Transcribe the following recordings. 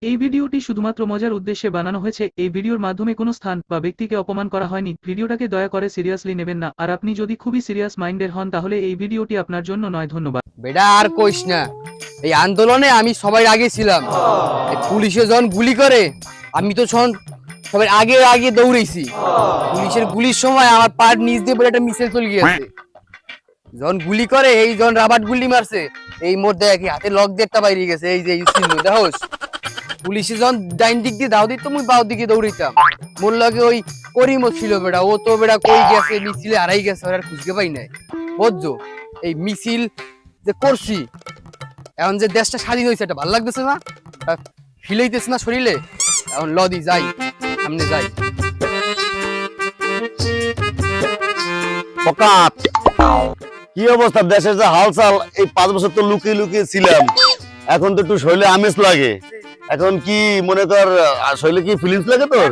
এই ভিডিওটি শুধুমাত্র মজার উদ্দেশ্যে বানানো হয়েছে। এই ভিডিওর মাধ্যমে কোনো স্থান বা ব্যক্তিকে অপমান করা হয়নি। ভিডিওটাকে দয়া করে সিরিয়াসলি নেবেন না। আর আপনি যদি খুবই সিরিয়াস মাইন্ডের হন তাহলে এই ভিডিওটি আপনার জন্য নয়। ধন্যবাদ। বেটা আর কইস না, এই আন্দোলনে আমি সবাই আগে ছিলাম। পুলিশে যখন গুলি করে আমি তো সবাই আগে আগে দৌড়েছি। পুলিশের গুলির সময় আমার পায়ের নিচ দিয়ে বলে একটা মিছিল চলে গিয়েছে। যখন গুলি করে এই যখন রাবার গুলি মারছে এই মধ্যে একই হাতে লক দিয়ে একটা বাইরে গেছে। এই যে দেখোস পুলিশে যখন ডাইন দিক দিয়ে দাও দিত মুই বাউ দিকে দৌড়াইতাম। মোর লগে ওই করিমও ছিল বেটা, ও তো বেটা কই গেছে মিছিলে হারাই গেছে, আর খুঁজতে পাই নাই। বুঝছো এই মিছিল যে করছি এখন যে দেশটা স্বাধীন হয়েছে এটা ভালো লাগতেছে না, ফিল হইতেছে না শরীরে। এখন লদি যাই সামনে যাই। কি অবস্থা দেশের যে হালচাল, এই 5 বছর তো লুকিয়ে লুকিয়ে ছিলাম, এখন তো একটু শরীরে আমেজ লাগে। এখন কি মনে কর শরীরে কি ফিলিংস লাগে তোর?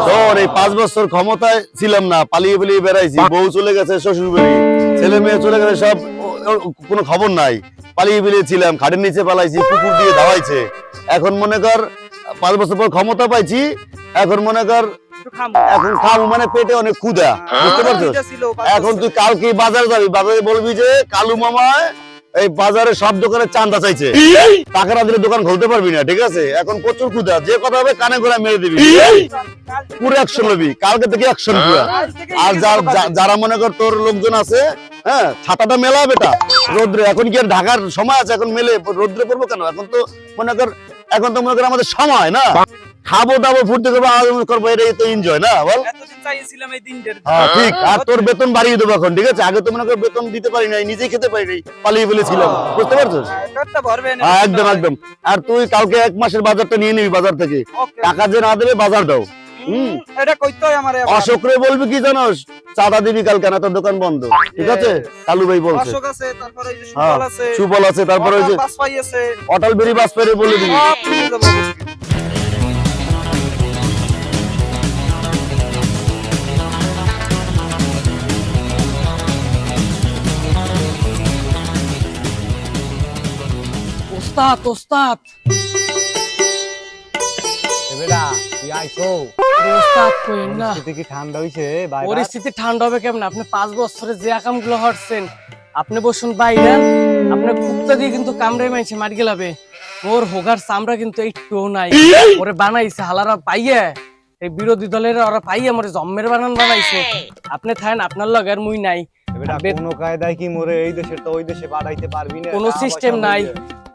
তোর এই 5 বছর ক্ষমতায় ছিলাম না, পালিয়ে পালিয়ে বেড়াইছি। বউ চলে গেছে শ্বশুর বাড়ি, ছেলে মেয়ে চলে গেছে, সব কোনো খবর নাই। পালিয়ে পালিয়ে ছিলাম, খাটের নিচে পালাইছি, কুকুর দিয়ে ধাওয়াইছে। এখন মনে কর 5 বছর পর ক্ষমতা পাইছি, এখন মনে কর এখন খাবো, মানে পেটে অনেক ক্ষুধা, বুঝতে পারছিস? এখন তুই কালকে বাজারে যাবি, বাজারে বলবি যে কালু মামা এই বাজারে সব দোকানে চান্দা চাইছে, টাকা না দিলে দোকান খুলতে পারবি না, ঠিক আছে? এখন প্রচুর ক্ষুধা, যে কথা হবে কানে গোড়া মেরে দিবি, পুরো অ্যাকশন লবি, কালকে থেকে অ্যাকশন পুরো। আর যারা মনে কর তোর লোকজন আছে, হ্যাঁ ছাতাটা মেলা বেটা রোদ্রে। এখন কি আর ঢাকার সময় আছে এখন মেলে রোদ্রে পড়বো কেন? এখন তো মনে কর আমাদের সময় না, খাবো দাবো ফুর্তি করবো আনন্দ করবো, এটাই তো এনজয় না বল? ঠিক। আর তোর বেতন বাড়িয়ে দেবো এখন, ঠিক আছে? আগে তো মনে কর বেতন দিতে পারি নাই, নিজেই খেতে পারি নাই, পালিয়ে ফেলেছিলাম, বুঝতে পারছিস? একদম একদম। আর তুই কালকে 1 মাসের বাজারটা নিয়ে নিবি বাজার থেকে, টাকা যে না দেবে বাজার দাও। অশোকরে বলবি কি জানোস, চাঁদা দিবি কালকে, না তোর দোকান বন্ধ, ঠিক আছে? কালু ভাই বলছে সুফল আছে, তারপরে ওই যে অটল বেরি বাসপাইরে বলে দিবি। ওস্তাদ ওস্তাদ বেটা তুই আইছো? ওস্তাদ কইেন না, পরিস্থিতি কি ঠান্ডা হইছে? পরিস্থিতি ঠান্ডা হবে কেমন? আপনি 5 বছরে যে আকাম গুলো হচ্ছেন, আপনি বসুন বাইরে, আপনার কুত্তা দিয়ে কিন্তু কামড়ে মাইছে মার গেলাবে। ওর হোগার চামড়া কিন্তু একটুও নাই, ওরে বানাইছে হালারা পাইয়া, এই বিরোধী দলের ওরা পাইয়া মরে জম্মের বানাইছে। আপনি থাকেন, আপনার লগে আর মুই নাই। বেটা কোনো কায়দায় কি মোরে এই দেশের তো ওই দেশে পাঠাইতে পারবি না, কোনো সিস্টেম নাই।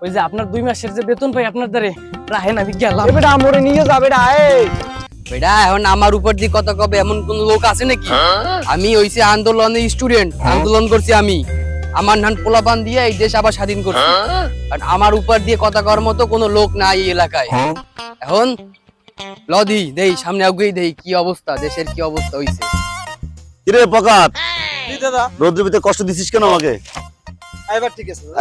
ওই যে আপনার 2 মাসের যে বেতন পাই আপনার দ্বারে রাহেন, আমি গেলাম। বেটা মোরে নিয়ে যা বেটা। বেটা এখন আমার উপর দিয়ে কথা কবে এমন কোন লোক আছে নাকি? আমি হইছে আন্দোলনের স্টুডেন্ট, আন্দোলন করছি আমি, আমার ধান পোলাপান দিয়ে এই দেশ আবার স্বাধীন করছি। আর আমার উপর দিয়ে কথা করার মতো কোনো লোক নাই এই এলাকায়। এখন লদি দেই সামনে আগুই দেই কি অবস্থা, দেশের কি অবস্থা হইছে। কিরে পকাত, রোদ্রের ভিতরে কষ্ট দিছিস কেন আমাকে?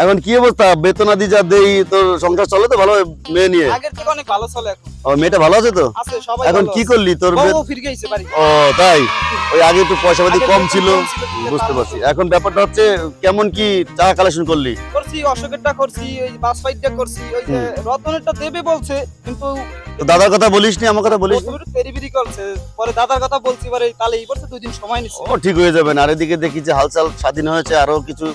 এখন কি অবস্থা? বেতন আদি যা দেই, তোর সংসার চলে তো ভালো? মেয়ে নিয়ে আগের থেকে অনেক ভালো চলে এখন। ও মেয়েটা ভালো আছে তো? আছে সবাই। এখন কি করলি তোর? বউ ফিরে গেছে বাড়ি। ও তাই? ওই আগে একটু পয়সা পাতি কম ছিল, বুঝতে পারছি। এখন ব্যাপারটা হচ্ছে কেমন কি টাকা কালেকশন করলি? করছি অশোকেরটা করছি, ওই বাস ফাইটটা করছি, ওই যে রতনেরটা দেবে বলছে, কিন্তু তো দাদার কথা বলিসনি, আমার কথা বলিস? পেরিবিরি করছে, পরে দাদার কথা বলছি, পরে তাহলে এই বলছে 2 দিন সময় নিছে। ও ঠিক হয়ে যাবে না। আর এদিকে দেখি যে হালচাল স্বাধীন হয়েছে, আরো কিছু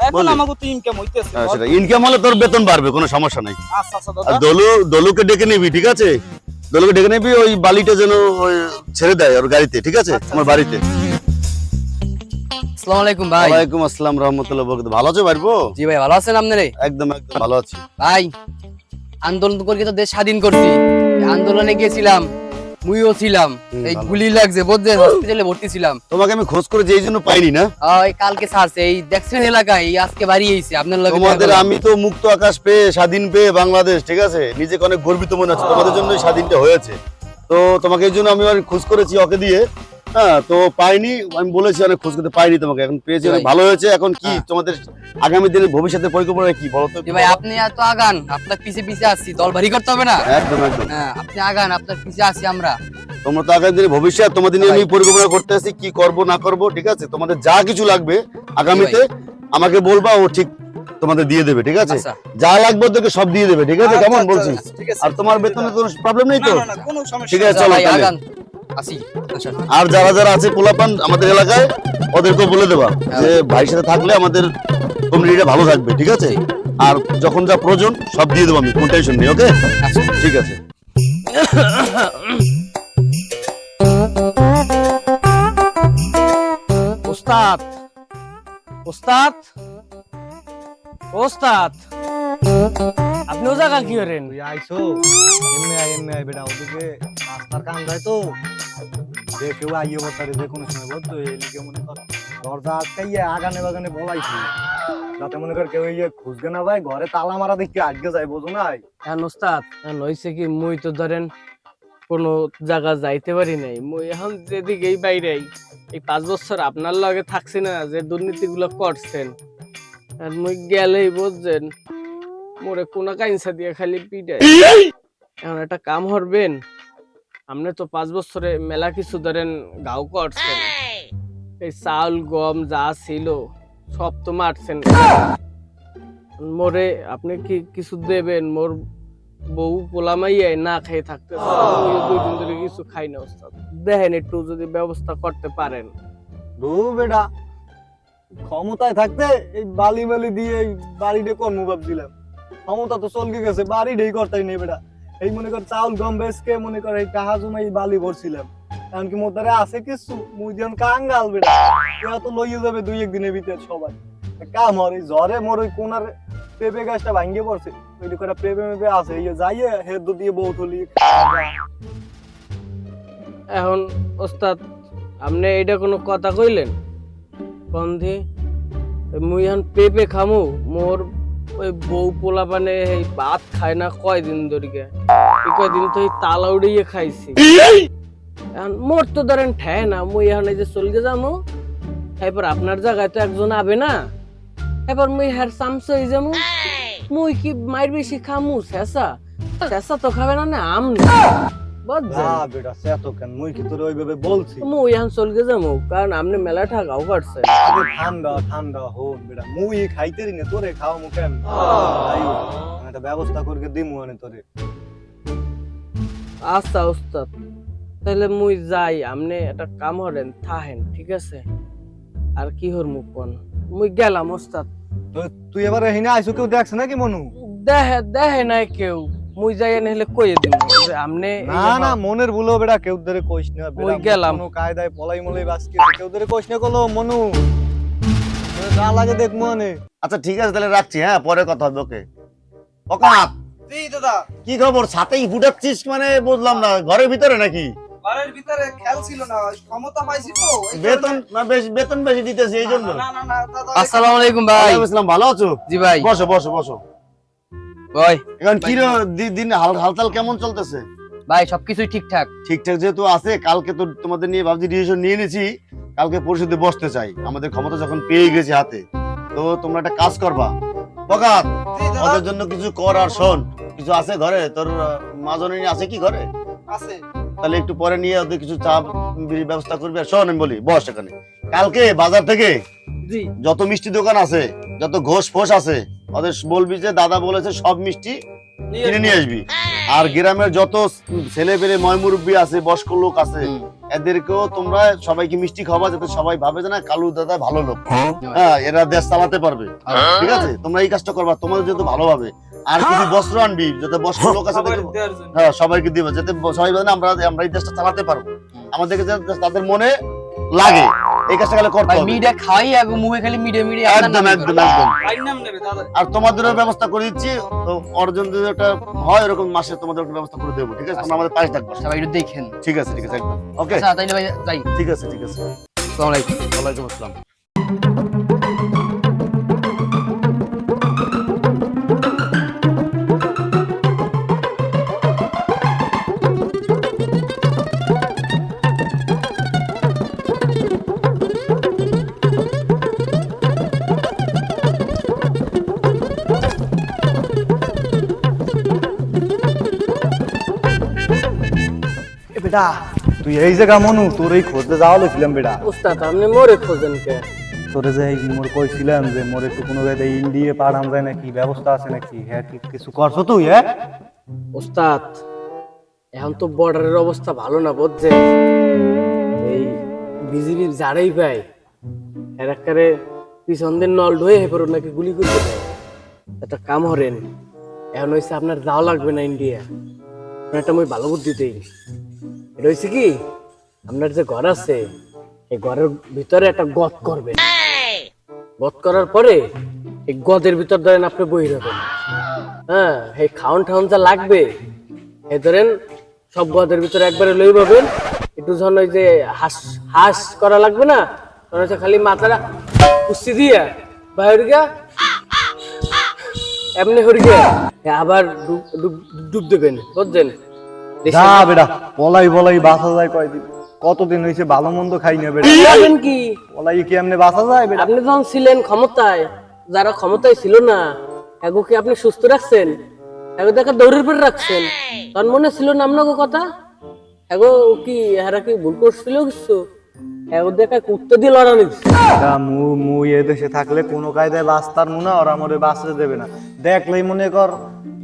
এখন আমাকে তো ইনকাম হইতেছে। সেটা ইনকাম হলে তোর বেতন বাড়বে, কোনো সমস্যা নাই। আচ্ছা আচ্ছা আর দাদা, দলুকে ডেকে নিবি, ঠিক আছে? দলুকে ডেকে নিবি, ওই বালিটা যেন ওই ছেড়ে দেয় ওর গাড়িতে, ঠিক আছে? আমার বাড়িতে। আসসালামু আলাইকুম ভাই। ওয়ালাইকুম আসসালাম রাহমাতুল্লাহি ওয়া বারাকাতুহু। ভালো আছো ভাইপো? জি ভাই ভালো আছেন আপনারে? একদম একদম ভালো আছি ভাই। আন্দোলন করে তো দেশ স্বাধীন করছি, আন্দোলনে গিয়েছিলাম, মুইও ছিলাম, এই গুলি লাগছে বুঝছেন, হসপিটালে ভর্তি ছিলাম। তোমাকে আমি খোঁজ করে যেই জন্য পাইনি না, এই কালকে ছাড়ছে, এই দেখছেন এলাকায় এই আজকে বাড়ি এসেছে আপনার লগে। তোমাদের আমি তো মুক্ত আকাশ পেয়ে স্বাধীন পেয়ে বাংলাদেশ, ঠিক আছে, নিজেকে অনেক গর্বিত মনে হচ্ছে। তোমাদের জন্যই স্বাধীনটা হয়েছে। তো তোমাকে এই জন্য আমি খোঁজ করেছি ওকে দিয়ে, হ্যাঁ তো পাইনি। আমি বলেছি অনেক খোঁজ করতে পাইনি, তোমাকে এখন পেয়েছি, অনেক ভালো হয়েছে। এখন কি তোমাদের আগামী দিনের ভবিষ্যতের পরিকল্পনা কি বলো তো? ভাই আপনি এত আগান, আপনার পিছে পিছে আসছি, দল ভারী করতে হবে না? একদম একদম। হ্যাঁ আপনি আগান, আপনার পিছে আসি আমরা। তোমরা তো আগামী দিনের ভবিষ্যৎ, তোমাদের নিয়ে আমি পরিকল্পনা করতে আছি কি করব না করব, ঠিক আছে? তোমাদের যা কিছু লাগবে আগামীতে আমাকে বলবা, ও ঠিক তোমাদের দিয়ে দেবে, ঠিক আছে? আচ্ছা। যা লাগবে ওদেরকে সব দিয়ে দেবে, ঠিক আছে? আচ্ছা, কেমন আচ্ছা, বলছিস? আচ্ছা, ঠিক আছে। আর তোমার বেতনে কোনো প্রবলেম নেই না তো? না না কোনো সমস্যা ঠিক নেই। আছে, চলো ভাই তাহলে। আগান আসি আচ্ছা আর যারা যারা আছে পোলাপান আমাদের এলাকায়, ওদেরকেও বলে দেবা যে ভাইয়ের সাথে থাকলে আমাদের কমিউনিটিটা ভালো থাকবে, ঠিক আছে? আর যখন যা প্রয়োজন সব দিয়ে দেবো আমি, কোন টেনশন নেই, ওকে? আচ্ছা ঠিক আছে। ওস্তাদ ওস্তাদ ওস্তাদ আপনি ও জায়গা কি করেন? তুই আইসো এমনি আই বেটা, ওদিকে রাস্তার কাম যায় তো যে কেউ আইয়ে বলতারে যে কোনো সময় বলতো এদিকে মনে কর দরজা আটকাইয়া আগানে বাগানে বলাইছি যাতে মনে কর কেউ ইয়ে খুঁজবে না ভাই, ঘরে তালা মারা দেখি আটকে যায়, বোঝো নাই? এখন ওস্তাদ এখন হইছে কি মুই তো ধরেন কোনো জায়গা যাইতে পারি নাই, মুই এখন যেদিকেই বাইরে এই 5 বছর আপনার লগে থাকছি না, যে দুর্নীতিগুলো করছেন, আর মুই গেলেই বুঝছেন মোরে কোনা কাইনসা দিয়ে খালি পিটাই। এখন একটা কাম করবেন, আপনি তো 5 বছরে মেলা কিছু ধরেন গাও করছেন, এই চাউল গম যা ছিল সব তো মারছেন, মোরে আপনি কি কিছু দেবেন? মোর বউ পোলামাইয়াই না খেয়ে থাকতে 2 দিন ধরে কিছু খাই না ওস্তাদ, দেখেন একটু যদি ব্যবস্থা করতে পারেন। দু বেটা ক্ষমতায় থাকতে এই বালি বালি দিয়ে এই বাড়িটা কর্ম ভাবছিলাম, ক্ষমতা তো চলকে গেছে, বাড়িটাই করতেই নেই বেটা। এই মনে কর চাউল গম বেচকে মনে কর এই টাকা জমাই বালি ভরছিলাম, এমনকি মোতারে আছে কিছু মুই যেন কাঙ্গাল বেটা, এরা তো লইয়ে যাবে 2-1 দিনের ভিতর সবাই। কাম হর এই ঝড়ে মোর ওই কোনার পেঁপে গাছটা ভাঙ্গে পড়ছে, ওই কটা পেঁপে মেপে আছে, ইয়ে যাইয়ে হেদ দিয়ে বউ তুলি। এখন ওস্তাদ আপনি এটা কোনো কথা কইলেন বন্ধি? মুই এখন পেঁপে খামু, মোর ওই বউ পোলা পানে এই ভাত খায় না কয়দিন ধরিকে, এই কয়দিন তো এই তালা উড়িয়ে খাইছি, এখন মোর তো ধরেন ঠেয় না, মুই এখন এই যে চলকে যামু, এরপর আপনার জায়গায় তো একজন আবে না, এবার মুই হ্যার চামচা হয়ে যামু, মুই কি মায়ের বেশি খামু? শেষা শেষা তো খাবে না, না আম না বুঝছেন? না বেটা সে তো কেন, মুই কি তোরে ওইভাবে বলছি? মুই এখন চলকে যামু, কারণ আপনি মেলা ঠাকাও পারছেন। আগে ঠান্ডা ঠান্ডা হোক বেটা, মুই খাইতে রি না তোরে খাওয়া মুখে আমি একটা ব্যবস্থা করে দিমু আনে তোরে। আচ্ছা ওস্তাদ, তাহলে মুই যাই, আপনি একটা কাম করেন থাহেন, ঠিক আছে? আর কি হর মুখ কোন, মুই গেলাম ওস্তাদ। তো তুই এবারে হিনা আইসু, কেউ দেখছ নাকি মনু? দেহে দেহে নাই কেউ, মুই যাই নাহলে কইয়ে দিম যে আপনি না না মনের ভুলো বেটা, কেউ ধরে কইস না বেটা, ওই গেলাম। কোনো কায়দায় পলাই মলাই বাসকে কেউ ধরে কইস না কলো মনু, তোরে যা লাগে দেখ মনে। আচ্ছা ঠিক আছে, তাহলে রাখছি, হ্যাঁ পরে কথা হবে, ওকে? ওকাত, জি দাদা, কি খবর? সাথেই ফুটাচ্ছিস মানে বুঝলাম না, ঘরের ভিতরে নাকি? ঘরের ভিতরে খেয়াল ছিল না, ক্ষমতা পাইছি তো এই বেতন না বেতন বেশি দিতেছে এই জন্য? না না না দাদা, আসসালামু আলাইকুম ভাই। ওয়ালাইকুম আসসালাম, ভালো আছো? জি ভাই। বসো বসো বসো। ভাই এখন কি দিন হালচাল কেমন চলতেছে? ভাই সবকিছুই ঠিকঠাক। ঠিকঠাক যেহেতু আছে, কালকে তো তোমাদের নিয়ে ভাবছি ডিসিশন নিয়ে নিয়েছি, কালকে পরিষদে বসতে চাই, আমাদের ক্ষমতা যখন পেয়ে গেছে হাতে, তো তোমরা একটা কাজ করবা। বকাত, জি দাদা, ওদের জন্য কিছু কর, আর শোন কিছু আছে ঘরে, তোর মা জননী আছে কি ঘরে? আছে। তাহলে একটু পরে নিয়ে ওদের কিছু চা বিড়ির ব্যবস্থা করবি। আর শোন আমি বলি, বস এখানে, কালকে বাজার থেকে জি যত মিষ্টি দোকান আছে, যত ঘোষ ফোষ আছে, ওদের বলবি যে দাদা বলেছে সব মিষ্টি কিনে নিয়ে আসবি। আর গ্রামের যত ছেলে পেলে ময়মুরব্বী আছে, বয়স্ক লোক আছে, এদেরকেও তোমরা সবাইকে মিষ্টি খাওয়াবা, যাতে সবাই ভাবে যে না কালু দাদা ভালো লোক, হ্যাঁ এরা দেশ চালাতে পারবে, ঠিক আছে? তোমরা এই কাজটা করবা, তোমাদের যেহেতু ভালো হবে। আর কিছু বস্ত্র আনবি, যাতে বয়স্ক লোক আছে সবার দেখে- দেওয়ার জন্য। হ্যাঁ সবাইকে দিবে, যাতে সবাই বলে না আমরা এই দেশটা চালাতে পারবো, আমাদেরকে যাতে তাদের মনে লাগে, এই কাজটা গেলে করতে ভাই হবে। মিডিয়া খাওয়াই আগে মুখে খালি মিডিয়া মিডিয়া একদম একদম একদম। ভাইয়ের নাম নেবে দাদা। আর তোমাদেরও ব্যবস্থা করে দিচ্ছি, তো অর্জন যদি একটা হয় এরকম মাসে তোমাদের একটা ব্যবস্থা করে দেবো, ঠিক আছে? তোমরা আমাদের পাশে থাকবো। সবাই একটু দেখেন। ঠিক আছে ঠিক আছে, একদম ওকে। আচ্ছা তাইলে ভাই যাই। ঠিক আছে ঠিক আছে, আসসালামু আলাইকুম। ওয়ালাইকুম আসসালাম। এ বেটা তুই এই জায়গা মনু, তোর এই খোঁজতে যাওয়া লইছিলাম বেটা। ওস্তাদ আপনি মোরে খোঁজেন কে? তোরে যে মোর কইছিলাম যে মোর একটু কোনো জায়গায় ইন্ডিয়া পাঠান যায় নাকি, ব্যবস্থা আছে নাকি, হ্যাঁ কি কিছু করছো তুই? হ্যাঁ ওস্তাদ এখন তো বর্ডারের অবস্থা ভালো না বুঝছেন, এই বিজিবি যারাই পায় এর একারে পিছন দিন নল ঢয়ে এরপর নাকি গুলি করতে দেয়। একটা কাম হরেন, এখন হয়েছে আপনার যাওয়া লাগবে না ইন্ডিয়া, আপনার একটা মই ভালো বুদ্ধি দেই। এটা হয়েছে কি, আপনার যে ঘর আছে এই ঘরের ভিতরে একটা গদ করবেন, গদ করার পরে এই গদের ভিতর ধরেন আপনি বই রাখবেন। হ্যাঁ, এই খাওন ঠাউন যা লাগবে এই ধরেন সব গদের ভিতরে একবারে লই পাবেন। একটু যখন ওই যে হাঁস হাঁস করা লাগবে না, তখন হচ্ছে খালি মাথাটা কুস্তি দিয়ে বাইরে গিয়া এমনি হরি গিয়া আবার ডুব দেবেন বুঝছেন। যা বেটা, পলাই বলাই বাঁচা যায় কয়দিন, কতদিন হয়েছে ভালো মন্দ খাই না বেটা, যাবেন কি পলাই কি এমনি বাঁচা যায় বেটা? আপনি যখন ছিলেন ক্ষমতায়, যারা ক্ষমতায় ছিল না এগো কি আপনি সুস্থ রাখছেন? এগো দেখা দৌড়ের পর রাখছেন, তখন মনে ছিল না আপনাকে কথা? এগো কি এরা কি ভুল করছিল কিছু? এগো দেখা কুত্তে দিয়ে লড়ানি মুই এ দেশে থাকলে কোনো কায়দায় বাঁচতার মুনা, ওরা মোরে বাঁচতে দেবে না। দেখলেই মনে কর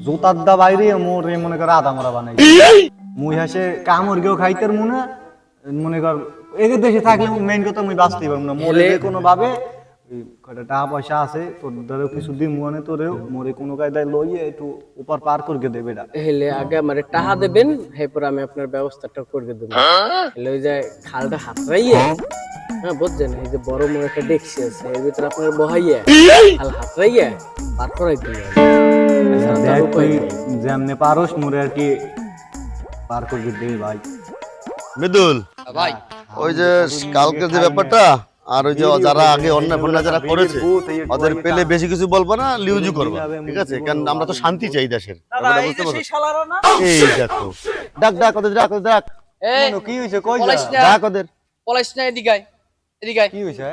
জুতার দা বাইরে মোর মনে কর আধা মরা বানাই, মুই হাসে কামড় গেও খাইতের মুনা, মনে কর এই দেশে থাকলে মেইন কথা মুই বাঁচতেই পারবো না। মোরে যে কোনো ভাবে কয়টা টাকা পয়সা আছে তোর ধরেও কিছু দিন মনে তোরেও মোরে কোনো কায়দায় লইয়ে একটু উপর পার করে দেবে এটা। হেলে আগে আমারে টাকা দেবেন, এরপর আমি আপনার ব্যবস্থাটা করে দেবো। হেলে ওই যে খালটা হাতড়াইয়ে, হ্যাঁ বুঝছেন, এই যে বড় মোড় একটা ডেকসি আছে এর ভিতরে আপনার বহাইয়া খাল হাতড়াইয়া পার করাই দিবেন। দেখ তুই যেমনে পারোস মোরে আর কি পার করে দেবে ভাই। মৃদুল, ভাই ওই যে কালকের যে ব্যাপারটা, আর ওই যে যারা আগে অন্যায় ফন্যায় যারা করেছে ওদের পেলে বেশি কিছু বলবো না, লিউজু করবা, ঠিক আছে? কারণ আমরা তো শান্তি চাই দেশের। দাদা এই যে সেই শালারা না, এই দেখো, ডাক ডাক ওদের, ডাক ওদের, ডাক এই কি হইছে কই পলাইস যা? না, ডাক ওদের। পলাইস না, এদিকে আয়, এদিকে আয়, কি হইছে?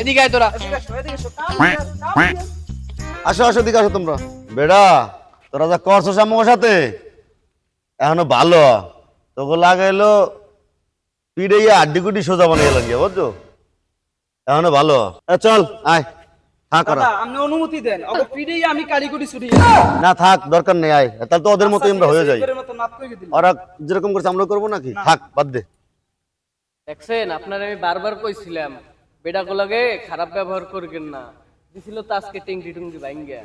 এদিকে আয় তোরা। এদিকে এসো, এদিকে এসো, কাম দিয়া, কাম দিয়া। আসো আসো, দিকে আসো তোমরা। বেড়া তোরা যা করছো আমার সাথে এখনো ভালো, তোকে লাগাইলো পিড়ে আড্ডি কুটি সোজা বানিয়ে লাগিয়ে, বুঝছো? এখনো ভালো। চল আয়, থাক ওরা। দাদা আপনি অনুমতি দেন, ওকে পিড়েই আমি কারিগরি ছুটি না থাক, দরকার নেই, আয়। তাহলে তো ওদের মতোই আমরা হয়ে যাই। এবারের মতো মাফ করে দিন। ওরা যেরকম করছে আমরা করবো নাকি? থাক, বাদ দে। দেখছেন, আপনার আমি বারবার কইছিলাম বেটাগুলোকে খারাপ ব্যবহার করবেন না, দিছিল তো আজকে টেঙ্গি টুঙ্গি ভাঙ্গা।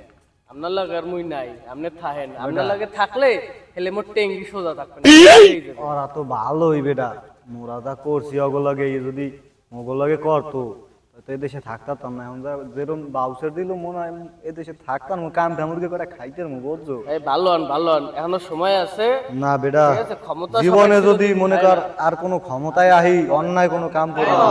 আপনার লাগে আর মুই নাই, আপনি থাকেন, আপনার লাগে থাকলে হেলে মোর টেঙ্গি সোজা থাকবেন। ওরা তো ভালোই বেটা, মোরা যা করছি ওগুলোকে যদি ওগুলোকে করতো তো এদেশে থাকতাম না। এখন যেরকম বাউসের দিল মনে হয় এদেশে থাকতাম, কাম ঠামুরকে করে খাইতে বুঝছো? এই ভালো হন, ভালো হন, এখনো সময় আছে। না বেটা, ঠিক আছে, ক্ষমতা জীবনে সবাই যদি শুধু মনে চায় কর না। আর কোনো ক্ষমতায় আহি অন্যায় কোনো কাম করবো না।